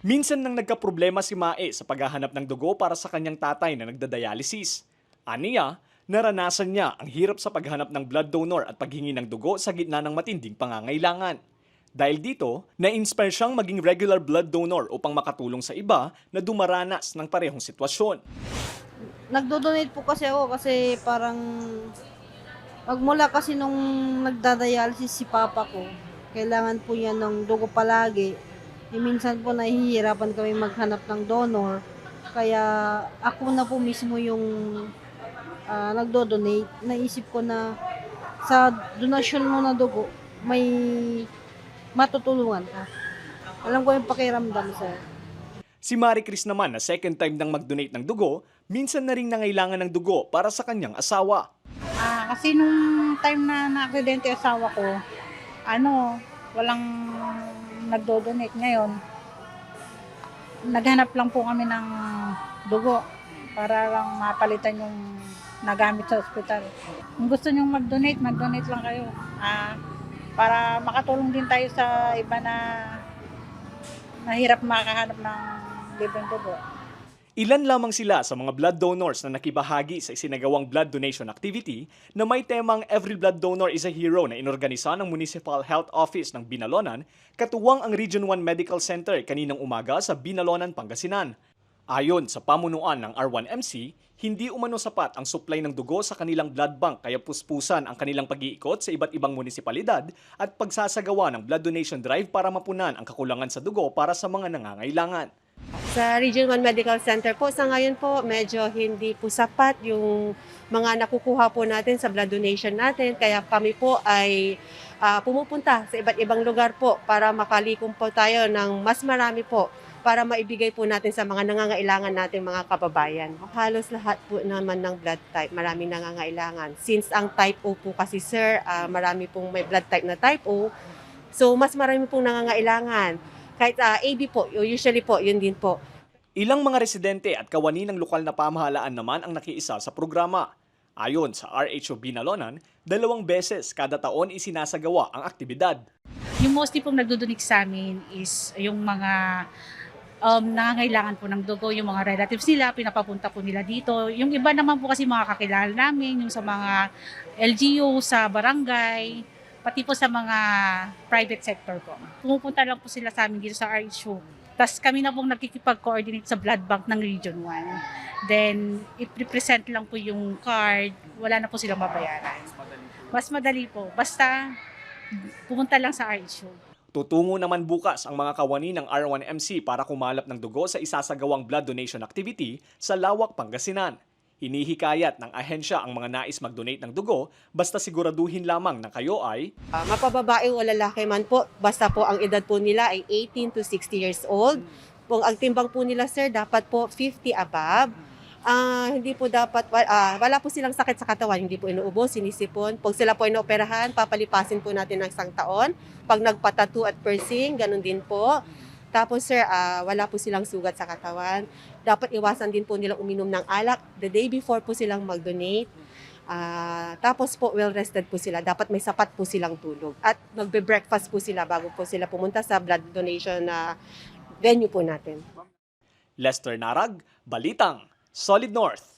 Minsan nang nagkaproblema si Mae sa paghahanap ng dugo para sa kanyang tatay na nagdadialysis. Aniya, naranasan niya ang hirap sa paghanap ng blood donor at paghingi ng dugo sa gitna ng matinding pangangailangan. Dahil dito, na-inspire siyang maging regular blood donor upang makatulong sa iba na dumaranas ng parehong sitwasyon. Nagdo-donate po kasi ako kasi parang magmula kasi nung nagda-dialysis si papa ko, kailangan po niya ng dugo palagi. Minsan po nahihirapan kami maghanap ng donor. Kaya ako na po mismo yung nagdo-donate. Naisip ko na sa donasyon mo na dugo, may matutulungan ka. Alam ko yung pakiramdam, sir. Si Marie Chris naman na second time nang mag-donate ng dugo, minsan na ring nangailangan ng dugo para sa kanyang asawa. Kasi nung time na na-aksidente asawa ko, walang nagdo-donate ngayon. Naghanap lang po kami ng dugo para lang mapalitan yung nagamit sa ospital. Kung gusto nyong mag-donate lang kayo. Para makatulong din tayo sa iba na nahirap makahanap ng libreng dugo. Ilan lamang sila sa mga blood donors na nakibahagi sa isinagawang blood donation activity na may temang Every Blood Donor is a Hero na inorganisa ng Municipal Health Office ng Binalonan, katuwang ang Region 1 Medical Center kaninang umaga sa Binalonan, Pangasinan. Ayon sa pamunuan ng R1MC, hindi umano sapat ang supply ng dugo sa kanilang blood bank kaya puspusan ang kanilang pag-iikot sa iba't ibang munisipalidad at pagsasagawa ng blood donation drive para mapunan ang kakulangan sa dugo para sa mga nangangailangan. Sa Region 1 Medical Center po, sa ngayon po, medyo hindi po sapat yung mga nakukuha po natin sa blood donation natin. Kaya kami po ay pumupunta sa iba't ibang lugar po para makalikom po tayo ng mas marami po para maibigay po natin sa mga nangangailangan natin mga kababayan. Halos lahat po naman ng blood type, maraming nangangailangan. Since ang type O po kasi sir, marami pong may blood type na type O, so mas marami pong nangangailangan. Kahit AB po, usually po, yun din po. Ilang mga residente at kawani ng lokal na pamahalaan naman ang nakiisa sa programa. Ayon sa RHO Binalonan, 2 beses kada taon isinasagawa ang aktibidad. Yung mostly pong nagdudunix sa amin is yung mga nangangailangan po ng dugo, yung mga relatives nila, pinapapunta po nila dito. Yung iba naman po kasi mga kakilala namin, yung sa mga LGU, sa barangay, pati po sa mga private sector po. Pumupunta lang po sila sa amin dito sa RHO. Tapos kami na pong nagkikipag-coordinate sa blood bank ng Region 1. Then, i-present lang po yung card, wala na po silang mabayaran. Mas madali po. Basta, pumunta lang sa RHO. Tutungo naman bukas ang mga kawani ng R1MC para kumalap ng dugo sa isasagawang blood donation activity sa Lawak, Pangasinan. Hinihikayat ng ahensya ang mga nais mag-donate ng dugo basta siguraduhin lamang na kayo ay Mapababae o lalaki man po, basta po ang edad po nila ay 18 to 60 years old. Kung ang timbang po nila sir, dapat po 50 above. Hindi po dapat, wala po silang sakit sa katawan, hindi po inuubo, sinisipon. Pag sila po inooperahan, papalipasin po natin ng 1 taon. Pag nagpa-tattoo at piercing, ganun din po. Tapos sir, wala po silang sugat sa katawan. Dapat iwasan din po nilang uminom ng alak the day before po silang mag-donate. Tapos po well-rested po sila. Dapat may sapat po silang tulog. At magbe-breakfast po sila bago po sila pumunta sa blood donation na venue po natin. Lester Narag, Balitang, Solid North.